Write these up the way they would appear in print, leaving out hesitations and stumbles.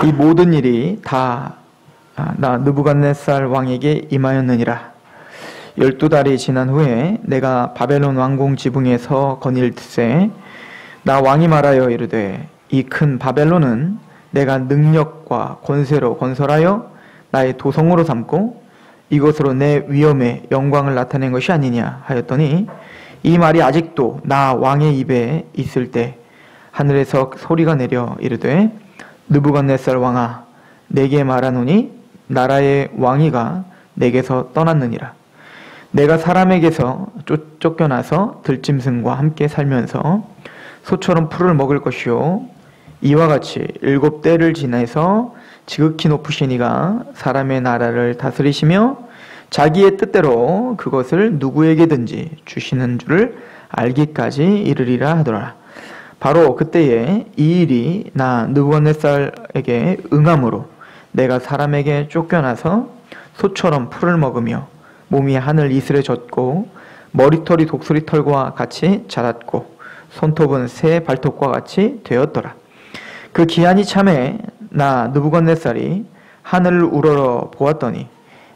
이 모든 일이 다 나 느부갓네살 왕에게 임하였느니라. 12달이 지난 후에 내가 바벨론 왕궁 지붕에서 거닐세 나 왕이 말하여 이르되 이 큰 바벨론은 내가 능력과 권세로 건설하여 나의 도성으로 삼고 이것으로 내 위엄의 영광을 나타낸 것이 아니냐 하였더니 이 말이 아직도 나 왕의 입에 있을 때 하늘에서 소리가 내려 이르되 느부갓네살 왕아 내게 말하노니 나라의 왕위가 내게서 떠났느니라. 내가 사람에게서 쫓겨나서 들짐승과 함께 살면서 소처럼 풀을 먹을 것이요 이와 같이 7때를 지나서 지극히 높으신 이가 사람의 나라를 다스리시며 자기의 뜻대로 그것을 누구에게든지 주시는 줄을 알기까지 이르리라 하더라. 바로 그때에 이 일이 나 느부갓네살에게 응함으로 내가 사람에게 쫓겨나서 소처럼 풀을 먹으며 몸이 하늘 이슬에 젖고 머리털이 독수리털과 같이 자랐고 손톱은 새 발톱과 같이 되었더라. 그 기한이 참에 나 느부갓네살이 하늘을 우러러 보았더니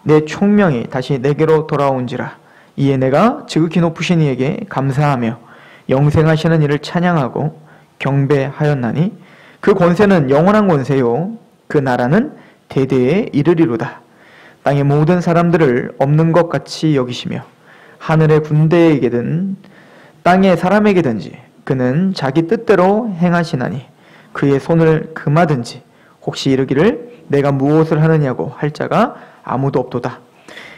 내 총명이 다시 내게로 돌아온지라. 이에 내가 지극히 높으신 이에게 감사하며 영생하시는 이를 찬양하고 경배하였나니 그 권세는 영원한 권세요 그 나라는 대대에 이르리로다. 땅의 모든 사람들을 없는 것 같이 여기시며 하늘의 군대에게든 땅의 사람에게든지 그는 자기 뜻대로 행하시나니 그의 손을 금하든지 혹시 이르기를 내가 무엇을 하느냐고 할 자가 아무도 없도다.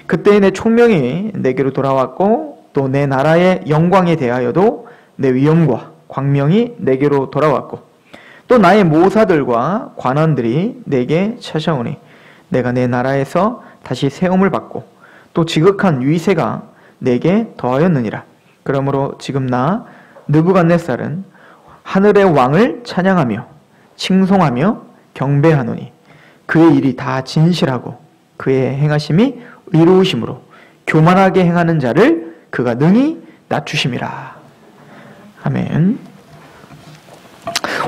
그때에 내 총명이 내게로 돌아왔고 또 내 나라의 영광에 대하여도 내 위엄과 광명이 내게로 돌아왔고 또 나의 모사들과 관원들이 내게 찾아오니 내가 내 나라에서 다시 세움을 받고 또 지극한 위세가 내게 더하였느니라. 그러므로 지금 나 느부갓네살은 하늘의 왕을 찬양하며 칭송하며 경배하노니 그의 일이 다 진실하고 그의 행하심이 의로우심으로 교만하게 행하는 자를 그가 능히 낮추심이라. 아멘.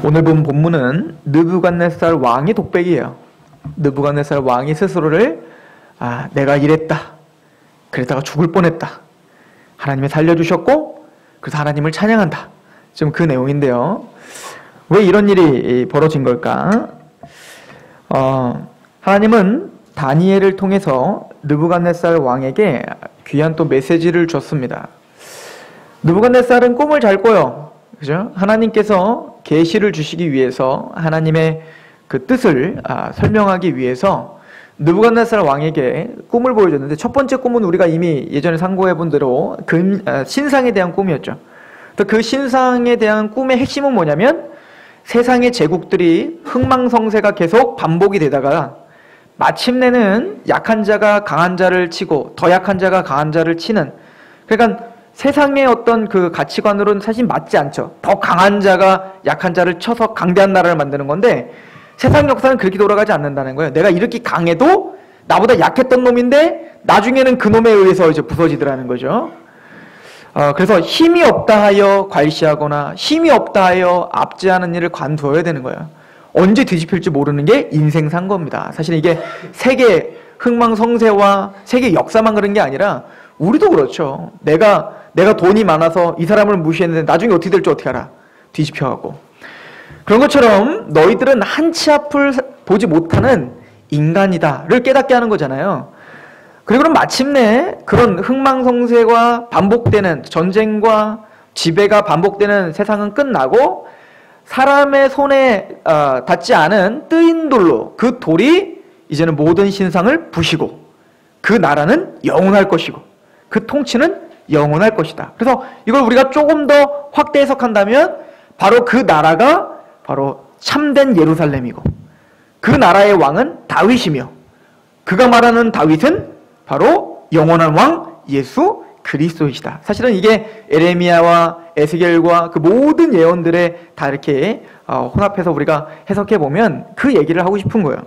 오늘 본 본문은 느부갓네살 왕의 독백이에요. 느부갓네살 왕이 스스로를 내가 이랬다. 그랬다가 죽을 뻔했다. 하나님이 살려주셨고 그래서 하나님을 찬양한다. 지금 그 내용인데요. 왜 이런 일이 벌어진 걸까? 하나님은 다니엘을 통해서 느부갓네살 왕에게 귀한 또 메시지를 줬습니다. 느부갓네살은 꿈을 잘 꿔요. 그죠? 하나님께서 계시를 주시기 위해서 하나님의 그 뜻을 설명하기 위해서 느부갓네살 왕에게 꿈을 보여줬는데 첫 번째 꿈은 우리가 이미 예전에 상고해 본 대로 신상에 대한 꿈이었죠. 그 신상에 대한 꿈의 핵심은 뭐냐면 세상의 제국들이 흥망성쇠가 계속 반복이 되다가 마침내는 약한 자가 강한 자를 치고 더 약한 자가 강한 자를 치는, 그러니까 세상의 어떤 그 가치관으로는 사실 맞지 않죠. 더 강한 자가 약한 자를 쳐서 강대한 나라를 만드는 건데 세상 역사는 그렇게 돌아가지 않는다는 거예요. 내가 이렇게 강해도 나보다 약했던 놈인데 나중에는 그 놈에 의해서 이제 부서지더라는 거죠. 그래서 힘이 없다 하여 괄시하거나 힘이 없다 하여 압제하는 일을 관두어야 되는 거예요. 언제 뒤집힐지 모르는 게 인생산 겁니다. 사실 이게 세계 흥망성쇠와 세계 역사만 그런 게 아니라 우리도 그렇죠. 내가 돈이 많아서 이 사람을 무시했는데 나중에 어떻게 될지 어떻게 알아? 뒤집혀가고. 그런 것처럼 너희들은 한치 앞을 보지 못하는 인간이다를 깨닫게 하는 거잖아요. 그리고 마침내 그런 흥망성쇠가 반복되는 전쟁과 지배가 반복되는 세상은 끝나고 사람의 손에 닿지 않은 뜨인 돌로 그 돌이 이제는 모든 신상을 부시고 그 나라는 영원할 것이고 그 통치는 영원할 것이다. 그래서 이걸 우리가 조금 더 확대 해석한다면 바로 그 나라가 바로 참된 예루살렘이고 그 나라의 왕은 다윗이며 그가 말하는 다윗은 바로 영원한 왕 예수 그리스도이시다. 사실은 이게 에레미야와 에스겔과 그 모든 예언들에 다 이렇게 혼합해서 우리가 해석해 보면 그 얘기를 하고 싶은 거예요.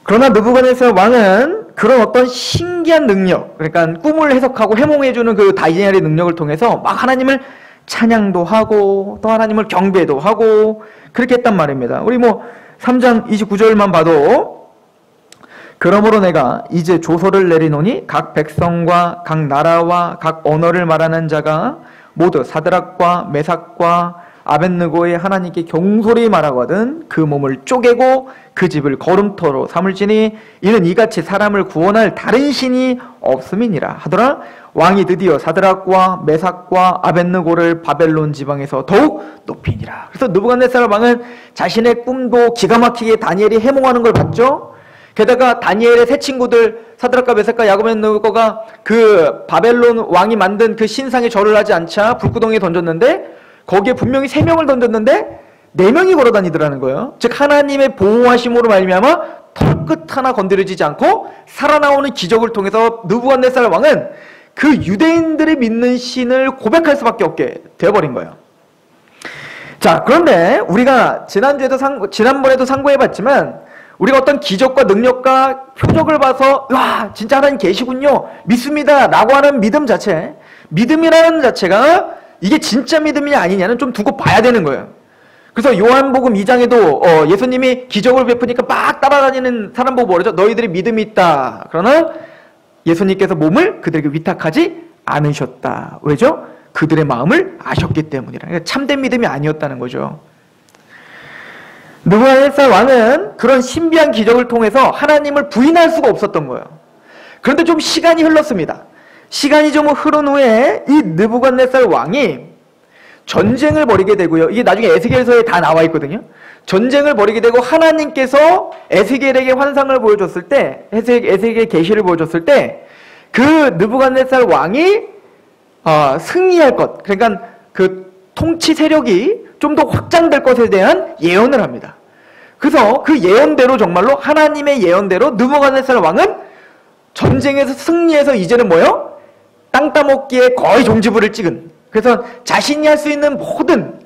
그러나 느부갓네살 왕은 그런 어떤 신기한 능력, 그러니까 꿈을 해석하고 해몽해주는 그 다니엘의 능력을 통해서 막 하나님을 찬양도 하고 또 하나님을 경배도 하고 그렇게 했단 말입니다. 우리 3장 29절만 봐도 그러므로 내가 이제 조서를 내리노니 각 백성과 각 나라와 각 언어를 말하는 자가 모두 사드락과 메삭과 아벳느고의 하나님께 경솔히 말하거든 그 몸을 쪼개고 그 집을 거름터로 삼을지니 이는 이같이 사람을 구원할 다른 신이 없음이니라 하더라. 왕이 드디어 사드락과 메삭과 아벳느고를 바벨론 지방에서 더욱 높이니라. 그래서 느부갓네살 왕은 자신의 꿈도 기가 막히게 다니엘이 해몽하는 걸 봤죠. 게다가 다니엘의 세 친구들 사드락과 메삭과 아벳느고가 그 바벨론 왕이 만든 그 신상에 절을 하지 않자 불구덩이에 던졌는데 거기에 분명히 3명을 던졌는데 4명이 걸어다니더라는 거예요. 즉 하나님의 보호하심으로 말미암아 털끝 하나 건드려지지 않고 살아나오는 기적을 통해서 느부갓네살 왕은 그 유대인들이 믿는 신을 고백할 수밖에 없게 되어버린 거예요. 자, 그런데 우리가 지난번에도 상고해봤지만 우리가 어떤 기적과 능력과 표적을 봐서 와 진짜 하나님 계시군요 믿습니다 라고 하는 믿음 자체, 믿음이라는 자체가 이게 진짜 믿음이냐 아니냐는 좀 두고 봐야 되는 거예요. 그래서 요한복음 2장에도 예수님이 기적을 베푸니까 막 따라다니는 사람 보고 뭐라죠? 너희들이 믿음이 있다. 그러나 예수님께서 몸을 그들에게 위탁하지 않으셨다. 왜죠? 그들의 마음을 아셨기 때문이라. 그러니까 참된 믿음이 아니었다는 거죠. 느부갓네살 왕은 그런 신비한 기적을 통해서 하나님을 부인할 수가 없었던 거예요. 그런데 좀 시간이 흘렀습니다. 시간이 좀 흐른 후에 이 느부갓네살 왕이 전쟁을 벌이게 되고요. 이게 나중에 에스겔서에 다 나와 있거든요. 전쟁을 벌이게 되고 하나님께서 에스겔에게 환상을 보여줬을 때, 에스겔 계시를 보여줬을 때 그 느부갓네살 왕이 승리할 것, 그러니까 그 통치 세력이 좀 더 확장될 것에 대한 예언을 합니다. 그래서 그 예언대로 정말로 하나님의 예언대로 느부갓네살 왕은 전쟁에서 승리해서 이제는 뭐요? 땅 따먹기에 거의 종지부를 찍은, 그래서 자신이 할 수 있는 모든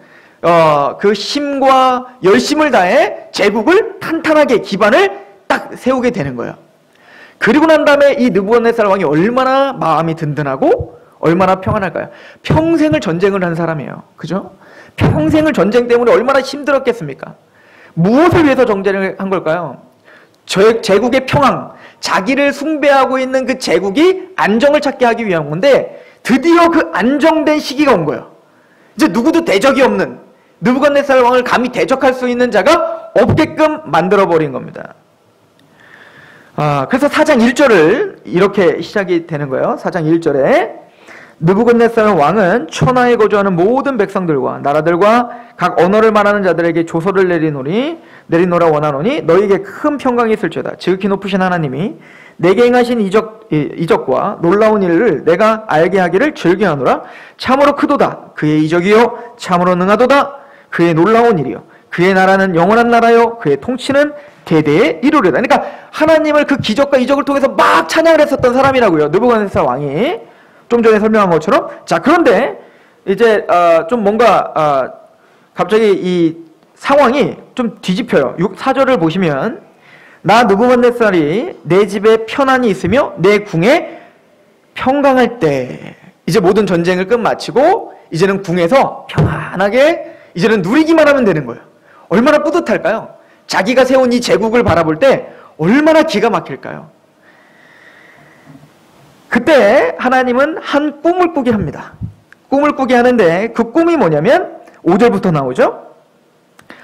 그 힘과 열심을 다해 제국을 탄탄하게 기반을 딱 세우게 되는 거예요. 그리고 난 다음에 이 느부갓네살 왕이 얼마나 마음이 든든하고 얼마나 평안할까요? 평생을 전쟁을 한 사람이에요. 그죠? 평생을 전쟁 때문에 얼마나 힘들었겠습니까? 무엇을 위해서 전쟁을 한 걸까요? 제국의 평안, 자기를 숭배하고 있는 그 제국이 안정을 찾게 하기 위한 건데 드디어 그 안정된 시기가 온 거예요. 이제 누구도 대적이 없는 느부갓네살 왕을 감히 대적할 수 있는 자가 없게끔 만들어버린 겁니다. 그래서 4장 1절을 이렇게 시작이 되는 거예요. 4장 1절에 느부갓네살 왕은 천하에 거주하는 모든 백성들과 나라들과 각 언어를 말하는 자들에게 조서를 내리노라 원하노니 너희에게 큰 평강이 있을지어다. 지극히 높으신 하나님이 내게 행하신 이적과 놀라운 일을 내가 알게 하기를 즐겨하노라. 참으로 크도다. 그의 이적이요 참으로 능하도다. 그의 놀라운 일이요 그의 나라는 영원한 나라요 그의 통치는 대대에 이루리다. 그러니까 하나님을 그 기적과 이적을 통해서 막 찬양을 했었던 사람이라고요. 느부갓네살 왕이 좀 전에 설명한 것처럼. 자, 그런데 이제 좀 뭔가 갑자기 이 상황이 좀 뒤집혀요. 4절을 보시면 나 느부갓네살이 내 집에 편안히 있으며 내 궁에 평강할 때, 이제 모든 전쟁을 끝마치고 이제는 궁에서 평안하게 이제는 누리기만 하면 되는 거예요. 얼마나 뿌듯할까요? 자기가 세운 이 제국을 바라볼 때 얼마나 기가 막힐까요? 그때 하나님은 한 꿈을 꾸게 합니다. 꿈을 꾸게 하는데 그 꿈이 뭐냐면 5절부터 나오죠.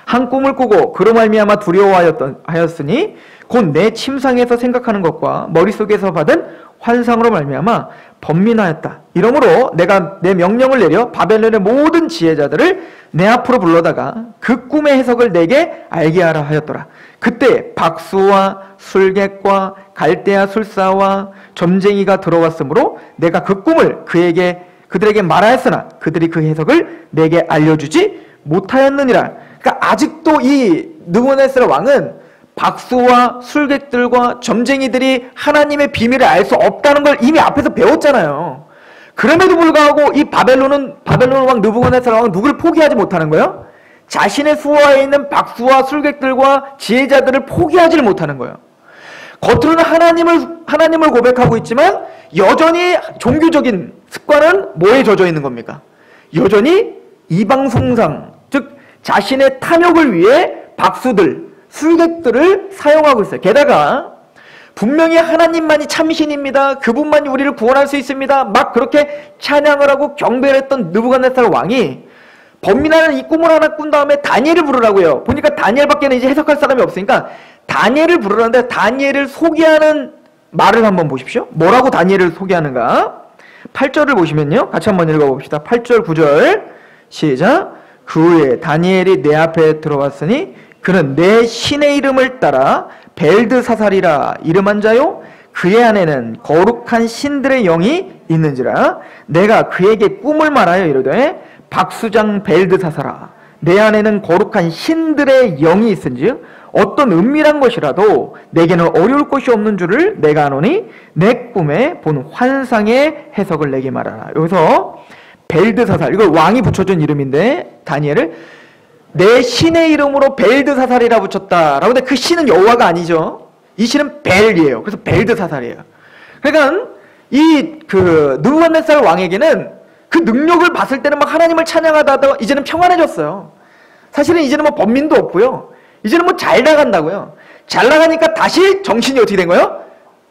한 꿈을 꾸고 그로 말미암아 두려워하였으니 곧 내 침상에서 생각하는 것과 머릿속에서 받은 환상으로 말미암아 번민하였다. 이러므로 내가 내 명령을 내려 바벨론의 모든 지혜자들을 내 앞으로 불러다가 그 꿈의 해석을 내게 알게 하라 하였더라. 그때 박수와 술객과 갈대아 술사와 점쟁이가 들어왔으므로 내가 그 꿈을 그들에게 말하였으나 그들이 그 해석을 내게 알려주지 못하였느니라. 그러니까 아직도 이 느부갓네살 왕은 박수와 술객들과 점쟁이들이 하나님의 비밀을 알 수 없다는 걸 이미 앞에서 배웠잖아요. 그럼에도 불구하고 이 바벨론 왕 느부갓네살 왕은 누구를 포기하지 못하는 거예요? 자신의 수하에 있는 박수와 술객들과 지혜자들을 포기하지를 못하는 거예요. 겉으로는 하나님을 고백하고 있지만 여전히 종교적인 습관은 뭐에 젖어 있는 겁니까? 여전히 이방성상, 즉 자신의 탐욕을 위해 박수들, 술객들을 사용하고 있어요. 게다가 분명히 하나님만이 참신입니다. 그분만이 우리를 구원할 수 있습니다. 막 그렇게 찬양을 하고 경배를 했던 느부갓네살 왕이 범민하는 이 꿈을 하나 꾼 다음에 다니엘을 부르라고요. 보니까 다니엘밖에는 이제 해석할 사람이 없으니까 다니엘을 부르는데 다니엘을 소개하는 말을 한번 보십시오. 뭐라고 다니엘을 소개하는가? 8절을 보시면요. 같이 한번 읽어봅시다. 8절 9절 시작. 그 후에 다니엘이 내 앞에 들어왔으니 그는 내 신의 이름을 따라 벨드사살이라 이름한 자요 그의 안에는 거룩한 신들의 영이 있는지라 내가 그에게 꿈을 말하여 이르되 박수장 벨드사살아 내 안에는 거룩한 신들의 영이 있은즉 어떤 은밀한 것이라도 내게는 어려울 것이 없는 줄을 내가 아노니 내 꿈에 본 환상의 해석을 내게 말하라. 여기서 벨드사살, 이거 왕이 붙여준 이름인데 다니엘을 내 신의 이름으로 벨드사살이라 붙였다라고. 근데 그 신은 여호와가 아니죠. 이 신은 벨이에요. 그래서 벨드사살이에요. 그러니까 이 느부갓네살 왕에게는 그 능력을 봤을 때는 막 하나님을 찬양하다가 이제는 평안해졌어요. 사실은 이제는 뭐 범민도 없고요. 이제는 뭐 잘 나간다고요. 잘 나가니까 다시 정신이 어떻게 된 거예요?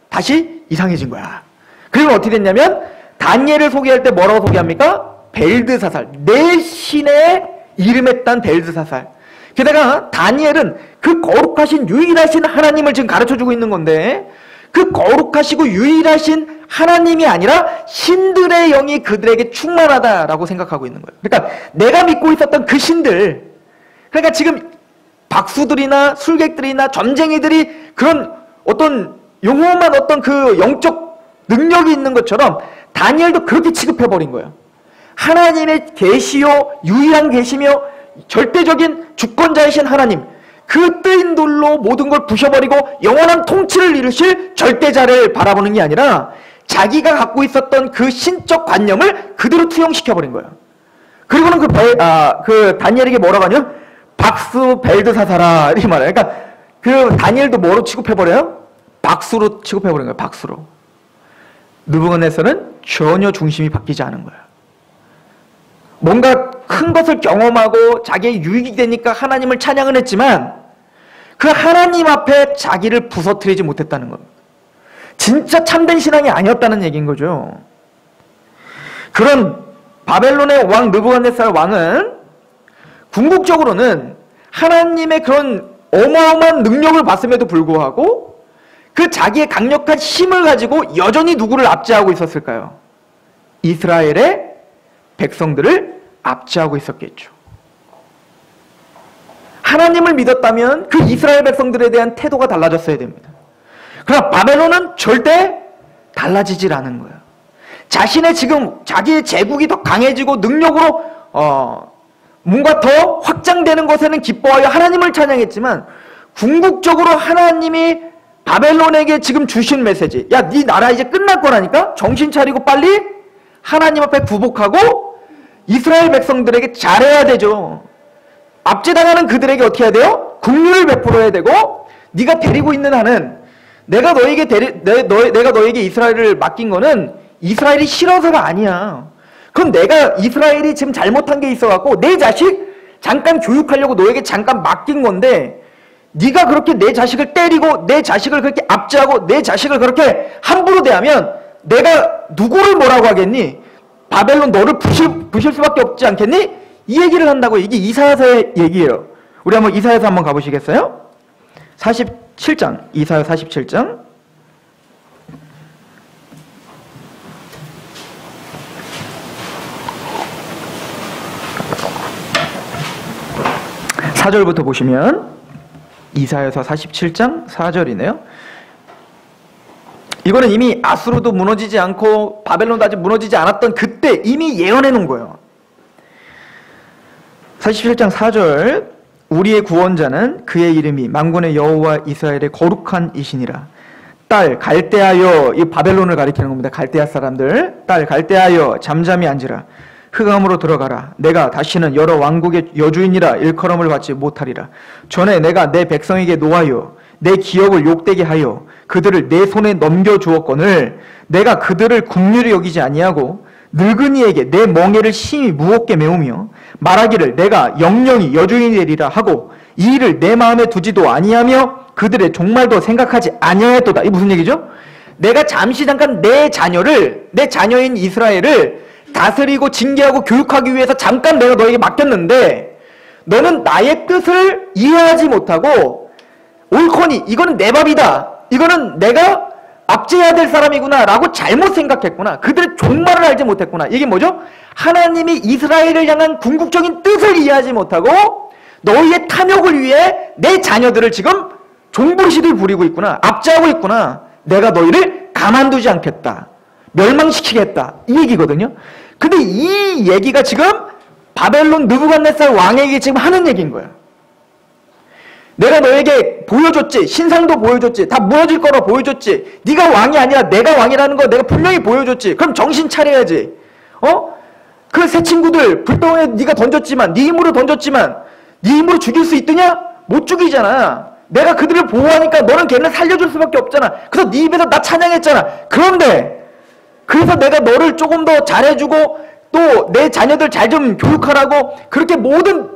다시 이상해진 거야. 그리고 어떻게 됐냐면 다니엘을 소개할 때 뭐라고 소개합니까? 벨드사살. 내 신의 이름에 딴 벨드사살. 게다가 다니엘은 그 거룩하신 유일하신 하나님을 지금 가르쳐주고 있는 건데 그 거룩하시고 유일하신 하나님이 아니라 신들의 영이 그들에게 충만하다라고 생각하고 있는 거예요. 그러니까 내가 믿고 있었던 그 신들, 그러니까 지금 박수들이나 술객들이나 점쟁이들이 그런 어떤 용험한 어떤 그 영적 능력이 있는 것처럼 다니엘도 그렇게 취급해버린 거예요. 하나님의 계시요 유일한 계시며 절대적인 주권자이신 하나님, 그 뜨인 돌로 모든 걸 부셔버리고 영원한 통치를 이루실 절대자를 바라보는 게 아니라 자기가 갖고 있었던 그 신적 관념을 그대로 투영시켜버린 거예요. 그리고는 그 다니엘에게 뭐라고 하냐? 박수 벨드사살아 이렇게 말해요. 그러니까 그 다니엘도 뭐로 취급해버려요? 박수로 취급해버린 거예요. 박수로. 느부갓네살은 전혀 중심이 바뀌지 않은 거예요. 뭔가 큰 것을 경험하고 자기의 유익이 되니까 하나님을 찬양은 했지만 그 하나님 앞에 자기를 부서뜨리지 못했다는 겁니다. 진짜 참된 신앙이 아니었다는 얘기인 거죠. 그런 바벨론의 왕 느부갓네살 왕은 궁극적으로는 하나님의 그런 어마어마한 능력을 봤음에도 불구하고 그 자기의 강력한 힘을 가지고 여전히 누구를 압제하고 있었을까요? 이스라엘의 백성들을 압제하고 있었겠죠. 하나님을 믿었다면 그 이스라엘 백성들에 대한 태도가 달라졌어야 됩니다. 그러나 바벨론은 절대 달라지질 않은 거예요. 자기의 제국이 더 강해지고 능력으로 뭔가 더 확장되는 것에는 기뻐하여 하나님을 찬양했지만 궁극적으로 하나님이 바벨론에게 지금 주신 메시지, 야, 네 나라 이제 끝날 거라니까 정신 차리고 빨리 하나님 앞에 굴복하고 이스라엘 백성들에게 잘해야 되죠. 압제당하는 그들에게 어떻게 해야 돼요? 긍휼을 베풀어야 되고, 네가 데리고 있는 한은 내가 너에게 이스라엘을 맡긴 거는 이스라엘이 싫어서가 아니야. 그럼 내가 이스라엘이 지금 잘못한 게 있어갖고 내 자식 잠깐 교육하려고 너에게 잠깐 맡긴 건데, 네가 그렇게 내 자식을 때리고 내 자식을 그렇게 압제하고 내 자식을 그렇게 함부로 대하면 내가 누구를 뭐라고 하겠니? 바벨론 너를 부실 수밖에 없지 않겠니? 이 얘기를 한다고. 이게 이사야서의 얘기예요. 우리 한번 이사야서 한번 가보시겠어요? 47장, 이사야 47장. (4절부터) 보시면 이사야서 47장 4절이네요. 이거는 이미 아수르도 무너지지 않고 바벨론도 아직 무너지지 않았던 그때 이미 예언해 놓은 거예요. 47장 4절. 우리의 구원자는 그의 이름이 만군의 여호와 이스라엘의 거룩한 이시니라. 딸 갈대하여, 이 바벨론을 가리키는 겁니다. 갈대아 사람들. 딸 갈대하여 잠잠히 앉으라. 흑암으로 들어가라. 내가 다시는 여러 왕국의 여주인이라 일컬음을 받지 못하리라. 전에 내가 내 백성에게 노하여 내 기업을 욕되게 하여 그들을 내 손에 넘겨주었거늘 내가 그들을 긍휼히 여기지 아니하고 늙은이에게 내 멍에를 심히 무겁게 메우며 말하기를 내가 영영이 여주인이 되리라 하고 이 일을 내 마음에 두지도 아니하며 그들의 종말도 생각하지 아니하였도다. 이게 무슨 얘기죠? 내가 잠시 잠깐 내 자녀인 이스라엘을 다스리고 징계하고 교육하기 위해서 잠깐 내가 너에게 맡겼는데 너는 나의 뜻을 이해하지 못하고 옳거니 이거는 내 밥이다. 이거는 내가 압제해야 될 사람이구나 라고 잘못 생각했구나. 그들의 종말을 알지 못했구나. 이게 뭐죠? 하나님이 이스라엘을 향한 궁극적인 뜻을 이해하지 못하고 너희의 탐욕을 위해 내 자녀들을 지금 종부리시들 부리고 있구나. 압제하고 있구나. 내가 너희를 가만두지 않겠다. 멸망시키겠다. 이 얘기거든요. 근데 이 얘기가 지금 바벨론 느부갓네살 왕에게 지금 하는 얘기인 거야. 내가 너에게 보여줬지. 신상도 보여줬지. 다 무너질 거라 보여줬지. 네가 왕이 아니라 내가 왕이라는 거 내가 분명히 보여줬지. 그럼 정신 차려야지. 그 새 친구들 불덩이에 네가 던졌지만 네 힘으로 던졌지만 네 힘으로 죽일 수 있더냐? 못 죽이잖아. 내가 그들을 보호하니까 너는 걔를 살려줄 수밖에 없잖아. 그래서 네 입에서 나 찬양했잖아. 그런데 그래서 내가 너를 조금 더 잘해주고 또 내 자녀들 잘 좀 교육하라고 그렇게 모든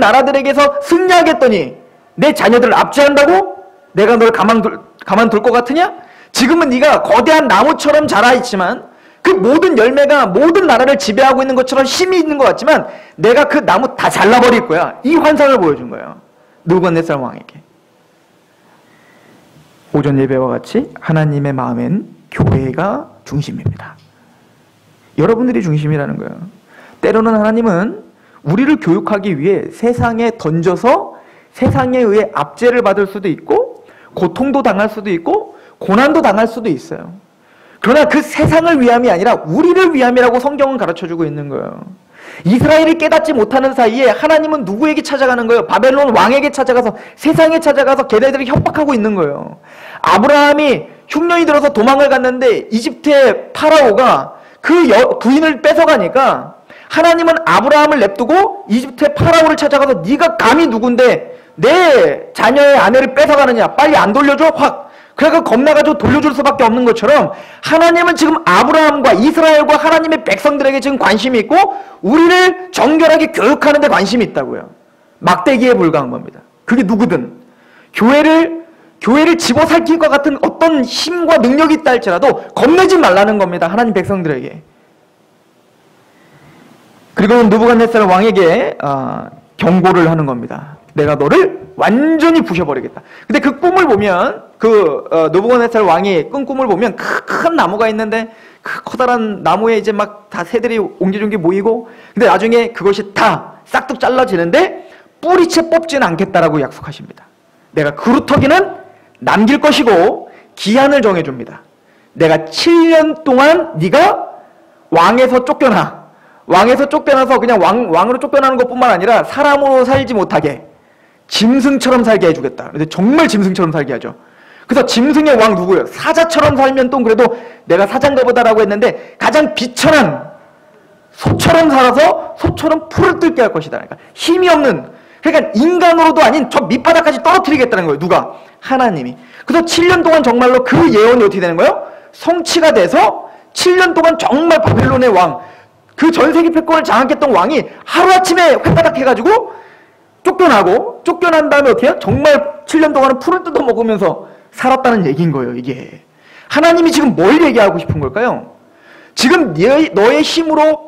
나라들에게서 승리하겠더니 내 자녀들을 압제한다고? 내가 너를 가만둘 것 같으냐? 지금은 네가 거대한 나무처럼 자라있지만 그 모든 열매가 모든 나라를 지배하고 있는 것처럼 힘이 있는 것 같지만 내가 그 나무 다 잘라버릴 거야. 이 환상을 보여준 거예요. 느부갓네살 왕에게. 오전 예배와 같이 하나님의 마음엔 교회가 중심입니다. 여러분들이 중심이라는 거예요. 때로는 하나님은 우리를 교육하기 위해 세상에 던져서 세상에 의해 압제를 받을 수도 있고 고통도 당할 수도 있고 고난도 당할 수도 있어요. 그러나 그 세상을 위함이 아니라 우리를 위함이라고 성경은 가르쳐주고 있는 거예요. 이스라엘이 깨닫지 못하는 사이에 하나님은 누구에게 찾아가는 거예요? 바벨론 왕에게 찾아가서 세상에 찾아가서 걔네들을 협박하고 있는 거예요. 아브라함이 흉년이 들어서 도망을 갔는데 이집트의 파라오가 그 부인을 뺏어가니까 하나님은 아브라함을 냅두고 이집트의 파라오를 찾아가서 네가 감히 누군데 내 자녀의 아내를 뺏어가느냐? 빨리 안 돌려줘? 확! 그래서 겁나가지고 돌려줄 수밖에 없는 것처럼 하나님은 지금 아브라함과 이스라엘과 하나님의 백성들에게 지금 관심이 있고 우리를 정결하게 교육하는 데 관심이 있다고요. 막대기에 불과한 겁니다. 그게 누구든 교회를 집어삼킬 것 같은 어떤 힘과 능력이 있다 할지라도 겁내지 말라는 겁니다. 하나님 백성들에게. 그리고 느부갓네살 왕에게 경고를 하는 겁니다. 내가 너를 완전히 부셔버리겠다. 근데 그 꿈을 보면 느부갓네살 왕이 꾼 꿈을 보면 큰 나무가 있는데 그 커다란 나무에 이제 막 다 새들이 옹기종기 모이고 근데 나중에 그것이 다 싹둑 잘라지는데 뿌리채 뽑지는 않겠다라고 약속하십니다. 내가 그루터기는 남길 것이고 기한을 정해줍니다. 내가 7년 동안 네가 왕에서 쫓겨나. 왕에서 쫓겨나서 그냥 왕으로 쫓겨나는 것뿐만 아니라 사람으로 살지 못하게 짐승처럼 살게 해주겠다. 근데 정말 짐승처럼 살게 하죠. 그래서 짐승의 왕 누구예요? 사자처럼 살면 또 그래도 내가 사자인가 보다라고 했는데 가장 비천한 소처럼 살아서 소처럼 풀을 뜯게 할 것이다. 그러니까 힘이 없는 그러니까 인간으로도 아닌 저 밑바닥까지 떨어뜨리겠다는 거예요. 누가? 하나님이. 그래서 7년 동안 정말로 그 예언이 어떻게 되는 거예요? 성취가 돼서 7년 동안 정말 바벨론의 왕 그 전세계 패권을 장악했던 왕이 하루아침에 횟바닥 해가지고 쫓겨난 다음에 어떻게 해요? 정말 7년 동안은 풀을 뜯어먹으면서 살았다는 얘기인 거예요. 이게 하나님이 지금 뭘 얘기하고 싶은 걸까요? 지금 너의 힘으로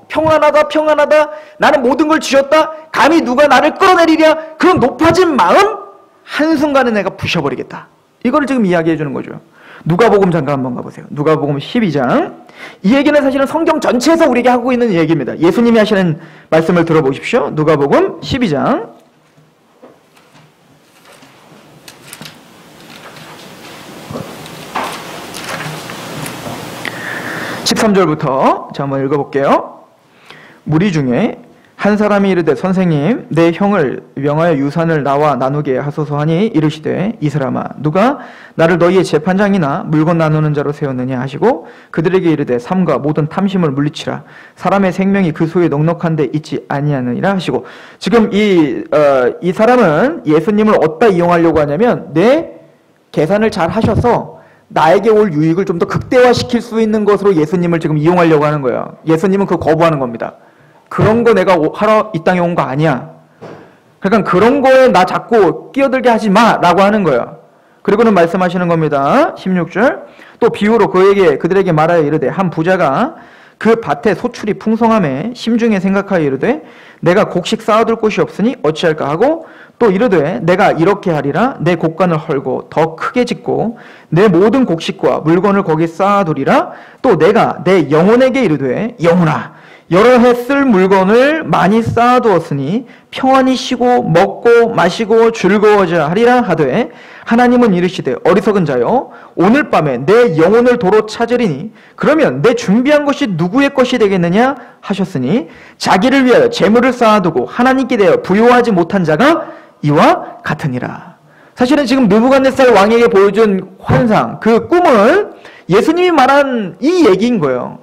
평안하다 나는 모든 걸 쥐었다 감히 누가 나를 끌어내리랴 그런 높아진 마음 한순간에 내가 부셔버리겠다. 이거를 지금 이야기해 주는 거죠. 누가복음 잠깐 한번 가보세요. 누가복음 12장. 이 얘기는 사실은 성경 전체에서 우리에게 하고 있는 얘기입니다. 예수님이 하시는 말씀을 들어보십시오. 누가복음 12장 13절부터 자 한번 읽어볼게요. 무리 중에 한 사람이 이르되 선생님 내 형을 명하여 유산을 나와 나누게 하소서 하니 이르시되 이 사람아 누가 나를 너희의 재판장이나 물건 나누는 자로 세웠느냐 하시고 그들에게 이르되 삼가 모든 탐심을 물리치라 사람의 생명이 그 소에 넉넉한데 있지 아니하느니라 하시고 지금 이 사람은 예수님을 어디다 이용하려고 하냐면 내 계산을 잘 하셔서 나에게 올 유익을 좀 더 극대화시킬 수 있는 것으로 예수님을 지금 이용하려고 하는 거예요. 예수님은 그거 거부하는 겁니다. 그런 거 내가 하러 이 땅에 온 거 아니야. 그러니까 그런 거에 나 자꾸 끼어들게 하지 마라고 하는 거예요. 그리고는 말씀하시는 겁니다. 16절. 또 비유로 그들에게 말하여 이르되 한 부자가 그 밭에 소출이 풍성함에 심중에 생각하여 이르되 내가 곡식 쌓아둘 곳이 없으니 어찌할까 하고 또 이르되 내가 이렇게 하리라 내 곡간을 헐고 더 크게 짓고 내 모든 곡식과 물건을 거기 쌓아두리라. 또 내가 내 영혼에게 이르되 영혼아 여러 해 쓸 물건을 많이 쌓아두었으니 평안히 쉬고 먹고 마시고 즐거워져 하리라 하되 하나님은 이르시되 어리석은 자여 오늘 밤에 내 영혼을 도로 찾으리니 그러면 내 준비한 것이 누구의 것이 되겠느냐 하셨으니 자기를 위하여 재물을 쌓아두고 하나님께 대하여 부요하지 못한 자가 이와 같으니라. 사실은 지금 느부갓네살 왕에게 보여준 환상, 그 꿈은 예수님이 말한 이 얘기인 거예요.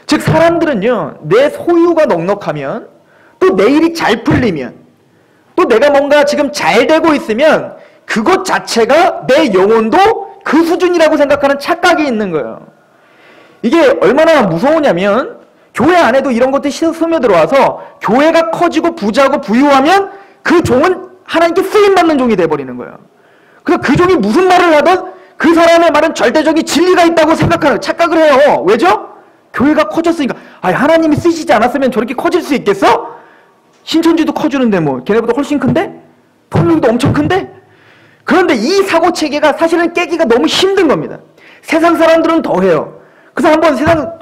즉 사람들은요, 내 소유가 넉넉하면 또 내 일이 잘 풀리면 또 내가 뭔가 지금 잘 되고 있으면 그것 자체가 내 영혼도 그 수준이라고 생각하는 착각이 있는 거예요. 이게 얼마나 무서우냐면 교회 안에도 이런 것들이 스며들어와서 교회가 커지고 부자고 부유하면 그 종은 하나님께 쓰임받는 종이 돼버리는 거예요. 그래서 그 종이 무슨 말을 하든 그 사람의 말은 절대적인 진리가 있다고 생각하는 착각을 해요. 왜죠? 교회가 커졌으니까. 하나님이 쓰시지 않았으면 저렇게 커질 수 있겠어? 신천지도 커주는데 뭐 걔네보다 훨씬 큰데? 통일교도 엄청 큰데? 그런데 이 사고체계가 사실은 깨기가 너무 힘든 겁니다. 세상 사람들은 더해요. 그래서 한번 세상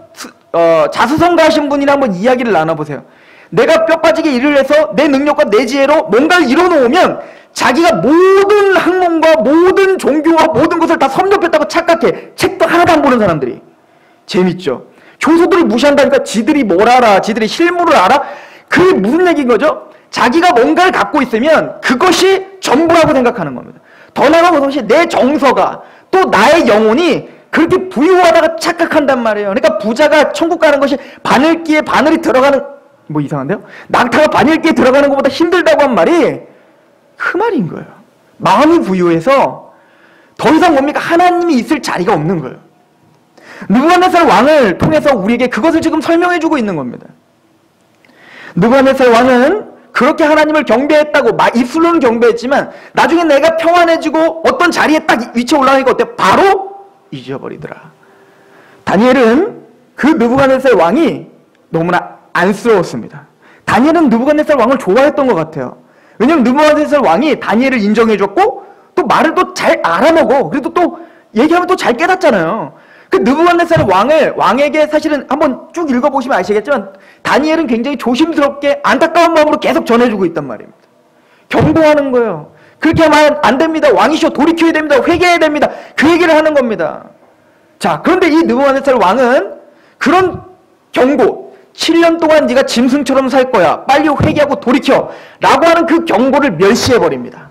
자수성가하신 분이랑 한번 이야기를 나눠보세요. 내가 뼈 빠지게 일을 해서 내 능력과 내 지혜로 뭔가를 이뤄놓으면 자기가 모든 학문과 모든 종교와 모든 것을 다 섭렵했다고 착각해. 책도 하나도 안 보는 사람들이. 재밌죠? 교수들을 무시한다니까 지들이 뭘 알아? 지들이 실물을 알아? 그게 무슨 얘기인 거죠? 자기가 뭔가를 갖고 있으면 그것이 전부라고 생각하는 겁니다. 더 나아가서 그것이 내 정서가 또 나의 영혼이 그렇게 부유하다가 착각한단 말이에요. 그러니까 부자가 천국 가는 것이 바늘기에 바늘이 들어가는, 뭐 이상한데요? 낙타가 바늘기에 들어가는 것보다 힘들다고 한 말이 그 말인 거예요. 마음이 부유해서 더 이상 뭡니까? 하나님이 있을 자리가 없는 거예요. 느부갓네살 왕을 통해서 우리에게 그것을 지금 설명해주고 있는 겁니다. 느부갓네살 왕은 그렇게 하나님을 경배했다고 입술로는 경배했지만 나중에 내가 평안해지고 어떤 자리에 딱 위치에 올라가니까 어때? 바로 잊어버리더라. 다니엘은 그 느부갓네살 왕이 너무나 안쓰러웠습니다. 다니엘은 느부갓네살 왕을 좋아했던 것 같아요. 왜냐하면 느부갓네살 왕이 다니엘을 인정해줬고 또 말을 또 잘 알아먹어. 그래도 또 얘기하면 또 잘 깨닫잖아요. 그 느부갓네살 왕에게 사실은 한번 쭉 읽어보시면 아시겠지만 다니엘은 굉장히 조심스럽게 안타까운 마음으로 계속 전해주고 있단 말입니다. 경고하는 거예요. 그렇게 하면 안 됩니다. 왕이시여 돌이켜야 됩니다. 회개해야 됩니다. 그 얘기를 하는 겁니다. 자, 그런데 이 느부갓네살 왕은 그런 경고, 7년 동안 네가 짐승처럼 살 거야. 빨리 회개하고 돌이켜. 라고 하는 그 경고를 멸시해버립니다.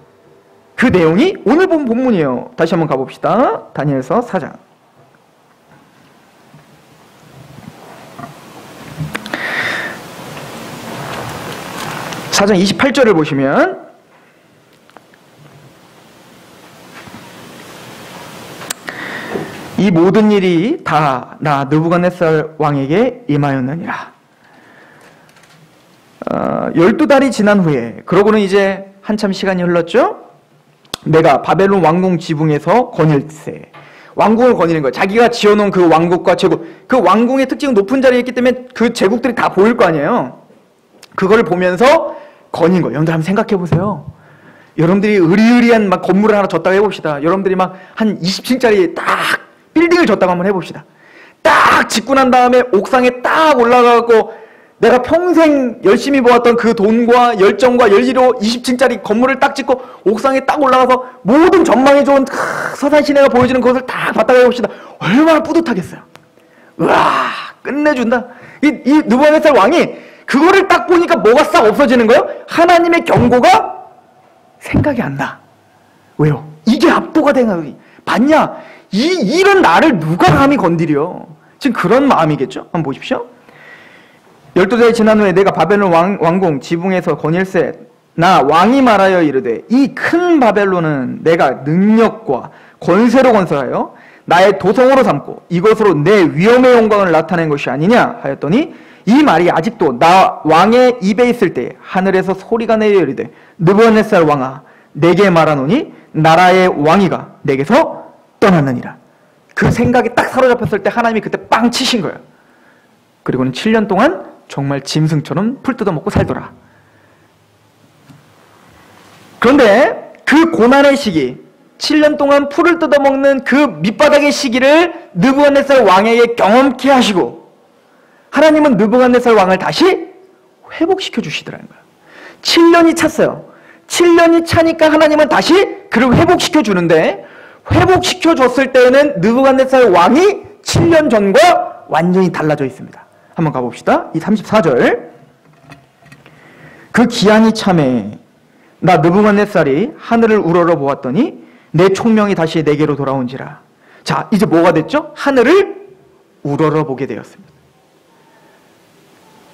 그 내용이 오늘 본 본문이에요. 다시 한번 가봅시다. 다니엘서 4장. 4장 28절을 보시면 이 모든 일이 다 나 느부갓네살 왕에게 임하였느니라. 12달이 지난 후에 그러고는 이제 한참 시간이 흘렀죠. 내가 바벨론 왕궁 지붕에서 거닐세. 왕궁을 거니는 거예요. 자기가 지어놓은 그 왕국과 제국, 그 왕궁의 특징은 높은 자리에 있기 때문에 그 제국들이 다 보일 거 아니에요. 그거를 보면서 거닌 거예요. 여러분들 한번 생각해 보세요. 여러분들이 의리의리한 막 건물을 하나 졌다고 해봅시다. 여러분들이 막 한 20층짜리 딱 빌딩을 졌다고 한번 해봅시다. 딱 짓고 난 다음에 옥상에 딱 올라가고 내가 평생 열심히 모았던 그 돈과 열정과 열의로 20층짜리 건물을 딱 짓고 옥상에 딱 올라가서 모든 전망이 좋은 서산 시내가 보여지는 그것을 딱 봤다고 해봅시다. 얼마나 뿌듯하겠어요. 우와, 끝내준다. 이 느부갓네살 왕이 그거를 딱 보니까 뭐가 싹 없어지는 거예요? 하나님의 경고가 생각이 안 나. 왜요? 이게 압도가 되는 거예요. 봤냐? 이런 나를 누가 감히 건드려? 지금 그런 마음이겠죠? 한번 보십시오. 12달이 지난 후에 내가 바벨론 왕궁 지붕에서 거닐세. 나 왕이 말하여 이르되 이 큰 바벨론은 내가 능력과 권세로 건설하여 나의 도성으로 삼고 이것으로 내 위엄의 영광을 나타낸 것이 아니냐 하였더니 이 말이 아직도 나 왕의 입에 있을 때 하늘에서 소리가 내려 이르되 느부갓네살 왕아 내게 말하노니 나라의 왕위가 내게서 떠났느니라. 그 생각이 딱 사로잡혔을 때 하나님이 그때 빵 치신 거예요. 그리고는 7년 동안 정말 짐승처럼 풀 뜯어먹고 살더라. 그런데 그 고난의 시기, 7년 동안 풀을 뜯어먹는 그 밑바닥의 시기를 느부갓네살 왕에게 경험케 하시고 하나님은 느부갓네살 왕을 다시 회복시켜 주시더라는 거예요. 7년이 찼어요. 7년이 차니까 하나님은 다시 그를 회복시켜 주는데, 회복시켜 줬을 때에는 느부갓네살 왕이 7년 전과 완전히 달라져 있습니다. 한번 가봅시다. 이 34절. 그 기한이 참에 나 느부갓네살이 하늘을 우러러 보았더니 내 총명이 다시 내게로 돌아온지라. 자, 이제 뭐가 됐죠? 하늘을 우러러 보게 되었습니다.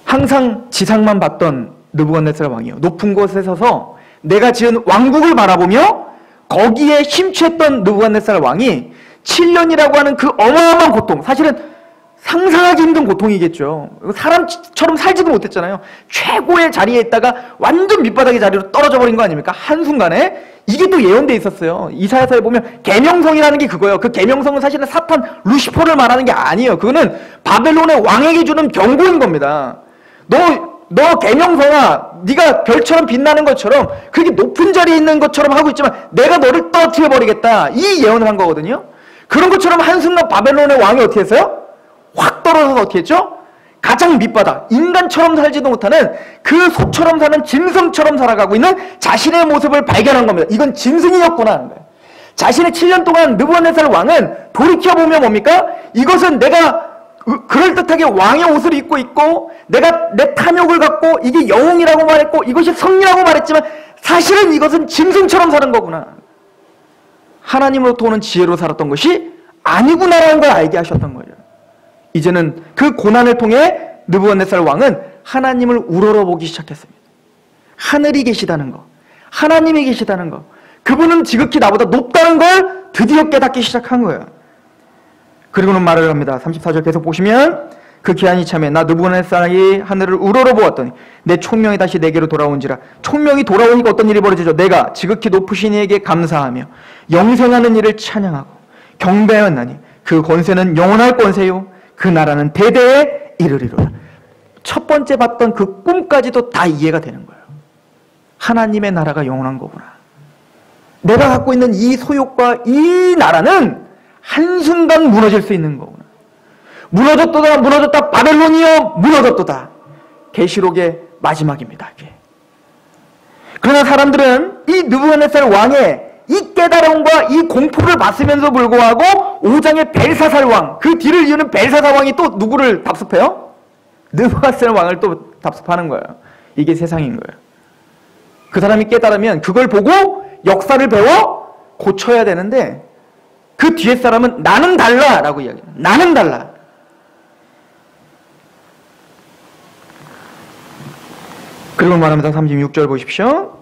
항상 지상만 봤던 느부갓네살 왕이요, 높은 곳에 서서 내가 지은 왕국을 바라보며 거기에 심취했던 느부갓네살 왕이 7년이라고 하는 그 어마어마한 고통, 사실은 상상하기 힘든 고통이겠죠. 사람처럼 살지도 못했잖아요. 최고의 자리에 있다가 완전 밑바닥의 자리로 떨어져 버린 거 아닙니까? 한순간에. 이게 또 예언되어 있었어요. 이사야서에 보면 계명성이라는 게 그거예요. 그 계명성은 사실은 사탄 루시퍼를 말하는 게 아니에요. 그거는 바벨론의 왕에게 주는 경고인 겁니다. 너 계명성아, 네가 별처럼 빛나는 것처럼 그렇게 높은 자리에 있는 것처럼 하고 있지만 내가 너를 떨어뜨려 버리겠다, 이 예언을 한 거거든요. 그런 것처럼 한순간 바벨론의 왕이 어떻게 했어요? 확 떨어져서 어떻게 했죠? 가장 밑바닥, 인간처럼 살지도 못하는 그 소처럼 사는 짐승처럼 살아가고 있는 자신의 모습을 발견한 겁니다. 이건 짐승이었구나 하는 거예요. 자신의 7년 동안 느부갓네살 왕은 돌이켜보면 뭡니까? 이것은 내가 그럴듯하게 왕의 옷을 입고 있고 내가 내 탐욕을 갖고 이게 영웅이라고 말했고 이것이 성리라고 말했지만 사실은 이것은 짐승처럼 사는 거구나. 하나님으로부터 오는 지혜로 살았던 것이 아니구나라는 걸 알게 하셨던 거예요. 이제는 그 고난을 통해 느부갓네살 왕은 하나님을 우러러보기 시작했습니다. 하늘이 계시다는 거, 하나님이 계시다는 거, 그분은 지극히 나보다 높다는 걸 드디어 깨닫기 시작한 거예요. 그리고는 말을 합니다. 34절 계속 보시면 그 기한이 참에 나 느부갓네살이 하늘을 우러러보았더니 내 총명이 다시 내게로 돌아온지라. 총명이 돌아오니까 어떤 일이 벌어지죠? 내가 지극히 높으신 이에게 감사하며 영생하는 이를 찬양하고 경배하였나니 그 권세는 영원할 권세요 그 나라는 대대에 이르리로다. 첫 번째 봤던 그 꿈까지도 다 이해가 되는 거예요. 하나님의 나라가 영원한 거구나. 내가 갖고 있는 이 소욕과 이 나라는 한순간 무너질 수 있는 거구나. 무너졌도다 무너졌다 바벨론이여 무너졌도다. 계시록의 마지막입니다. 이게. 그러나 사람들은 이 느부갓네살 왕의 이 깨달음과 이 공포를 받으면서 불구하고 5장의 벨사살 왕, 그 뒤를 이으는 벨사살 왕이 또 누구를 답습해요? 느부갓네살 왕을 또 답습하는 거예요. 이게 세상인 거예요. 그 사람이 깨달으면 그걸 보고 역사를 배워 고쳐야 되는데 그 뒤에 사람은 나는 달라 라고 이야기해요. 나는 달라. 그리고 말합니다. 36절 보십시오.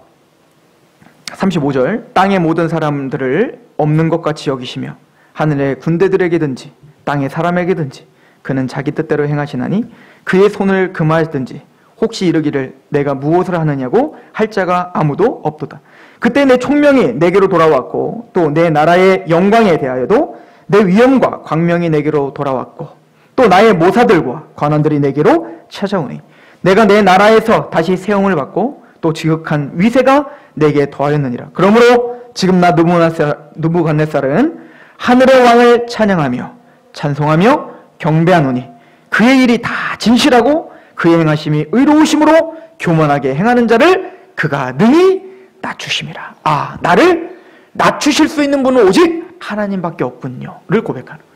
35절 땅의 모든 사람들을 없는 것 같이 여기시며 하늘의 군대들에게든지 땅의 사람에게든지 그는 자기 뜻대로 행하시나니 그의 손을 금하든지 혹시 이르기를 내가 무엇을 하느냐고 할 자가 아무도 없도다. 그때 내 총명이 내게로 돌아왔고 또 내 나라의 영광에 대하여도 내 위엄과 광명이 내게로 돌아왔고 또 나의 모사들과 관원들이 내게로 찾아오니 내가 내 나라에서 다시 세움을 받고 또 지극한 위세가 내게 더하였느니라. 그러므로 지금 나 느부갓네살은 하늘의 왕을 찬양하며 찬송하며 경배하노니 그의 일이 다 진실하고 그의 행하심이 의로우심으로 교만하게 행하는 자를 그가 능히 낮추심이라. 아, 나를 낮추실 수 있는 분은 오직 하나님밖에 없군요를 고백하는 거예요.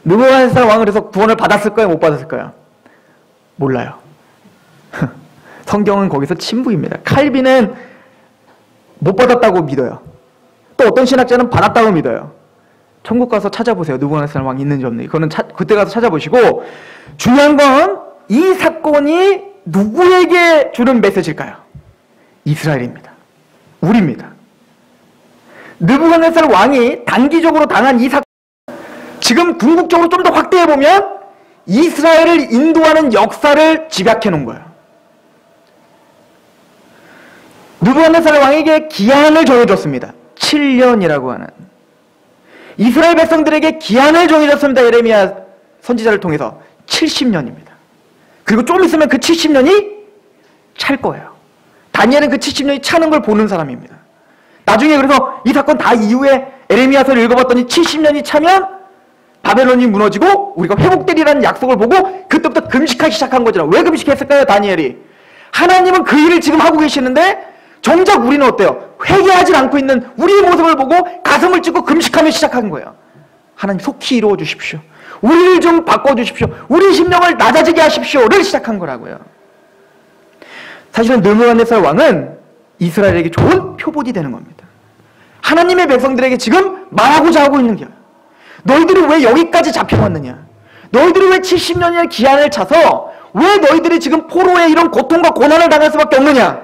느부갓네살 왕은 그래서 구원을 받았을까요? 못 받았을까요? 몰라요. 성경은 거기서 침묵입니다. 칼빈은 못 받았다고 믿어요. 또 어떤 신학자는 받았다고 믿어요. 천국 가서 찾아보세요. 느부갓네살 왕 있는지 없는지. 그거는 그때 가서 찾아보시고, 중요한 건 이 사건이 누구에게 주는 메시지일까요? 이스라엘입니다. 우리입니다. 느부갓네살 왕이 단기적으로 당한 이 사건, 지금 궁극적으로 좀 더 확대해보면 이스라엘을 인도하는 역사를 집약해 놓은 거예요. 느부갓네살 왕에게 기한을 정해줬습니다. 7년이라고 하는. 이스라엘 백성들에게 기한을 정해줬습니다. 예레미야 선지자를 통해서 70년입니다. 그리고 좀 있으면 그 70년이 찰 거예요. 다니엘은 그 70년이 차는 걸 보는 사람입니다. 나중에 그래서 이 사건 다 이후에 에레미야서를 읽어봤더니 70년이 차면 바벨론이 무너지고 우리가 회복되리라는 약속을 보고 그때부터 금식하기 시작한 거잖아. 왜 금식했을까요? 다니엘이. 하나님은 그 일을 지금 하고 계시는데 정작 우리는 어때요? 회개하지 않고 있는 우리의 모습을 보고 가슴을 찢고 금식하며 시작한 거예요. 하나님 속히 이루어 주십시오. 우리를 좀 바꿔주십시오. 우리 심령을 낮아지게 하십시오를 시작한 거라고요. 사실은 느부갓네살 왕은 이스라엘에게 좋은 표본이 되는 겁니다. 하나님의 백성들에게 지금 말하고자 하고 있는 거예요. 너희들이 왜 여기까지 잡혀왔느냐? 너희들이 왜 70년의 기한을 차서 왜 너희들이 지금 포로의 이런 고통과 고난을 당할 수밖에 없느냐?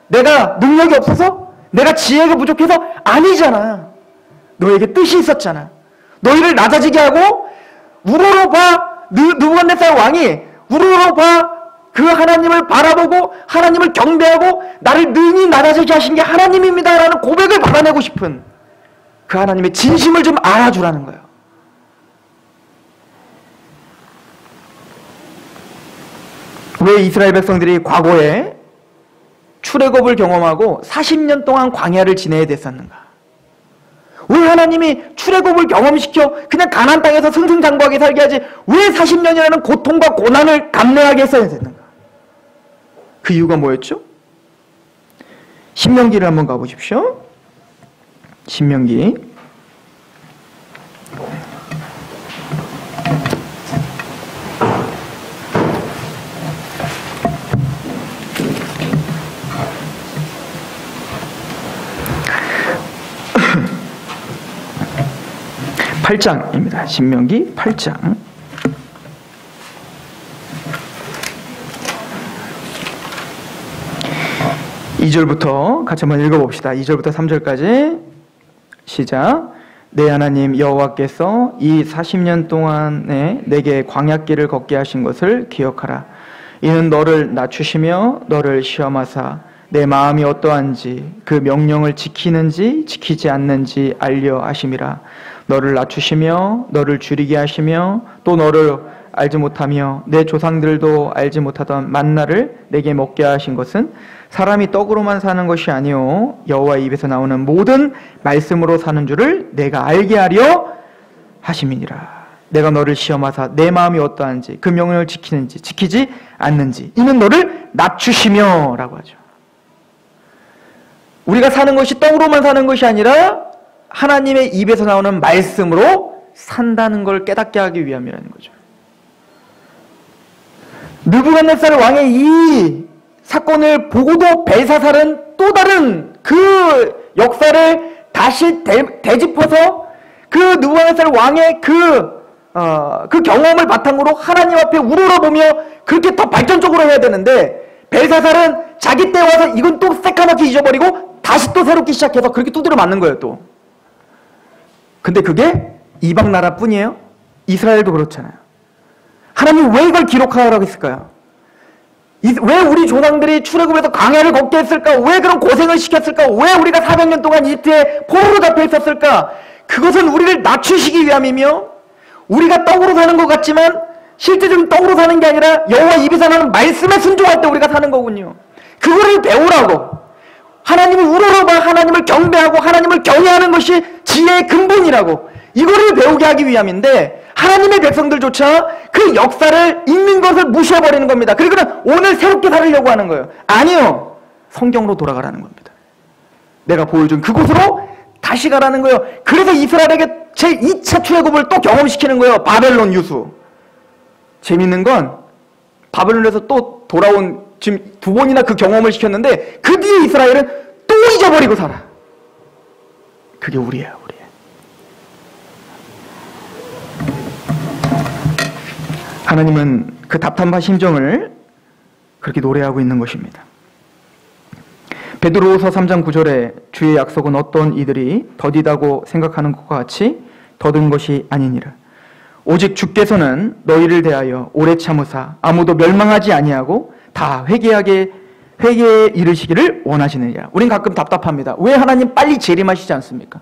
내가 능력이 없어서? 내가 지혜가 부족해서? 아니잖아. 너에게 뜻이 있었잖아. 너희를 낮아지게 하고 우러러봐. 느부갓네살 왕이 우러러봐. 그 하나님을 바라보고 하나님을 경배하고 나를 능히 낮아지게 하신 게 하나님입니다 라는 고백을 받아내고 싶은 그 하나님의 진심을 좀 알아주라는 거예요. 왜 이스라엘 백성들이 과거에 출애굽을 경험하고 40년 동안 광야를 지내야 됐었는가? 왜 하나님이 출애굽을 경험시켜 그냥 가나안 땅에서 승승장구하게 살게 하지 왜 40년이라는 고통과 고난을 감내하게 했어야 됐는가? 그 이유가 뭐였죠? 신명기를 한번 가보십시오. 신명기 8장입니다. 신명기 8장 2절부터 같이 한번 읽어봅시다. 2절부터 3절까지 시작. 내 하나님 여호와께서 이 40년 동안에 내게 광야길을 걷게 하신 것을 기억하라. 이는 너를 낮추시며 너를 시험하사 내 마음이 어떠한지 그 명령을 지키는지 지키지 않는지 알려 하심이라. 너를 낮추시며 너를 줄이게 하시며 또 너를 알지 못하며 내 조상들도 알지 못하던 만나를 내게 먹게 하신 것은 사람이 떡으로만 사는 것이 아니요 여호와의 입에서 나오는 모든 말씀으로 사는 줄을 내가 알게 하려 하심이니라. 내가 너를 시험하사 내 마음이 어떠한지 그 명령을 지키는지 지키지 않는지 이는 너를 낮추시며 라고 하죠. 우리가 사는 것이 떡으로만 사는 것이 아니라 하나님의 입에서 나오는 말씀으로 산다는 걸 깨닫게 하기 위함이라는 거죠. 느부갓네살 왕의 이 사건을 보고도 벨사살은 또 다른 그 역사를 다시 되짚어서 그 느부갓네살 왕의 그 경험을 바탕으로 하나님 앞에 우러러보며 그렇게 더 발전적으로 해야 되는데 벨사살은 자기 때 와서 이건 또 새까맣게 잊어버리고 다시 또 새롭게 시작해서 그렇게 두드려 맞는 거예요 또. 근데 그게 이방 나라뿐이에요? 이스라엘도 그렇잖아요. 하나님 왜 이걸 기록하라고 했을까요? 왜 우리 조상들이 출애굽에서 광야를 걷게 했을까? 왜 그런 고생을 시켰을까? 왜 우리가 400년 동안 이집트에 포로로 잡혀 있었을까? 그것은 우리를 낮추시기 위함이며 우리가 떡으로 사는 것 같지만 실제적인 떡으로 사는 게 아니라 여호와 입에서 나는 말씀에 순종할 때 우리가 사는 거군요. 그거를 배우라고. 하나님을 우러러봐 하나님을 경배하고 하나님을 경외하는 것이 지혜의 근본이라고. 이거를 배우게 하기 위함인데 하나님의 백성들조차 그 역사를 읽는 것을 무시해버리는 겁니다. 그리고는 오늘 새롭게 살으려고 하는 거예요. 아니요. 성경으로 돌아가라는 겁니다. 내가 보여준 그곳으로 다시 가라는 거예요. 그래서 이스라엘에게 제2차 출애굽을 또 경험시키는 거예요. 바벨론 유수. 재밌는 건 바벨론에서 또 돌아온 지금 2번이나 그 경험을 시켰는데 그 뒤에 이스라엘은 또 잊어버리고 살아. 그게 우리예요. 우리. 하나님은 그 답답한 심정을 그렇게 노래하고 있는 것입니다. 베드로후서 3장 9절에 주의 약속은 어떤 이들이 더디다고 생각하는 것과 같이 더딘 것이 아니니라. 오직 주께서는 너희를 대하여 오래 참으사 아무도 멸망하지 아니하고 다 회개에 이르시기를 원하시느니라. 우린 가끔 답답합니다. 왜 하나님 빨리 재림하시지 않습니까?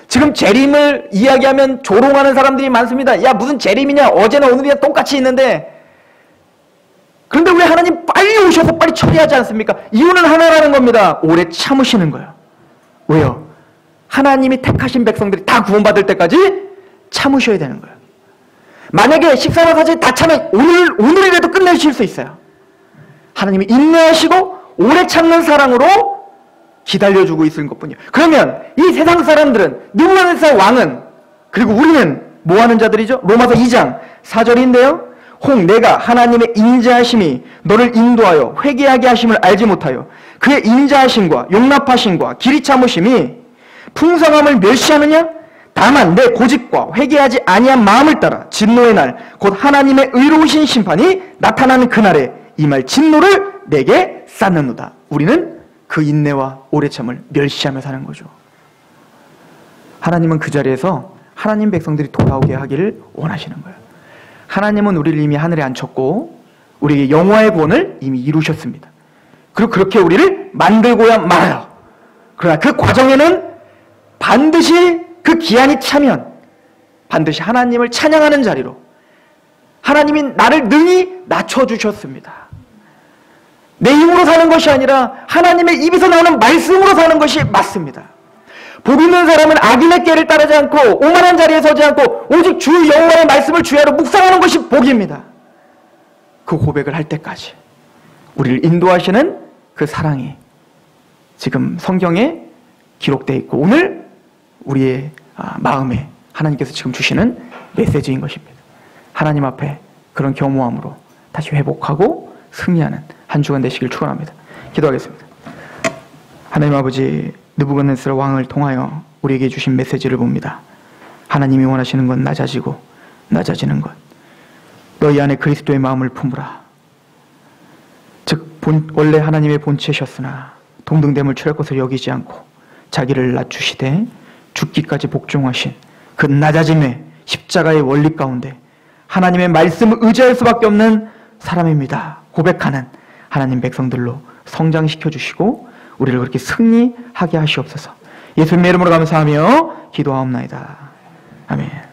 지금 재림을 이야기하면 조롱하는 사람들이 많습니다. 야, 무슨 재림이냐, 어제나 오늘이나 똑같이 있는데. 그런데 왜 하나님 빨리 오셔서 빨리 처리하지 않습니까? 이유는 하나라는 겁니다. 오래 참으시는 거예요. 왜요? 하나님이 택하신 백성들이 다 구원받을 때까지 참으셔야 되는 거예요. 만약에 14가지 다 참으면 오늘이라도 끝내실 수 있어요. 하나님이 인내하시고 오래 참는 사랑으로 기다려주고 있는 것뿐이에요. 그러면 이 세상 사람들은, 느부갓네살 왕은, 그리고 우리는 뭐 하는 자들이죠? 로마서 2장 4절인데요. 혹 내가 하나님의 인자하심이 너를 인도하여 회개하게 하심을 알지 못하여 그의 인자하심과 용납하심과 길이 참으심이 풍성함을 멸시하느냐? 다만 내 고집과 회개하지 아니한 마음을 따라 진노의 날 곧 하나님의 의로우신 심판이 나타나는 그날에 이 말 진노를 내게 쌓는도다. 우리는 그 인내와 오래 참을 멸시하며 사는 거죠. 하나님은 그 자리에서 하나님 백성들이 돌아오게 하기를 원하시는 거예요. 하나님은 우리를 이미 하늘에 앉혔고 우리에게 영화의 구원을 이미 이루셨습니다. 그리고 그렇게 우리를 만들고야 말아요. 그러나 그 과정에는 반드시 그 기한이 차면 반드시 하나님을 찬양하는 자리로 하나님이 나를 능히 낮춰주셨습니다. 내 힘으로 사는 것이 아니라 하나님의 입에서 나오는 말씀으로 사는 것이 맞습니다. 복 있는 사람은 악인의 꾀를 따르지 않고 오만한 자리에 서지 않고 오직 주 여호와의 말씀을 주야로 묵상하는 것이 복입니다. 그 고백을 할 때까지 우리를 인도하시는 그 사랑이 지금 성경에 기록되어 있고 오늘 우리의 마음에 하나님께서 지금 주시는 메시지인 것입니다. 하나님 앞에 그런 겸허함으로 다시 회복하고 승리하는 한 주간 되시길 축원합니다. 기도하겠습니다. 하나님 아버지, 느부갓네살 왕을 통하여 우리에게 주신 메시지를 봅니다. 하나님이 원하시는 건 낮아지고 낮아지는 것. 너희 안에 그리스도의 마음을 품으라. 즉 원래 하나님의 본체셨으나 동등됨을 취할 것을 여기지 않고 자기를 낮추시되 죽기까지 복종하신 그 낮아짐의 십자가의 원리 가운데 하나님의 말씀을 의지할 수밖에 없는 사람입니다. 고백하는 하나님 백성들로 성장시켜 주시고 우리를 그렇게 승리하게 하시옵소서. 예수님의 이름으로 감사하며 기도하옵나이다. 아멘.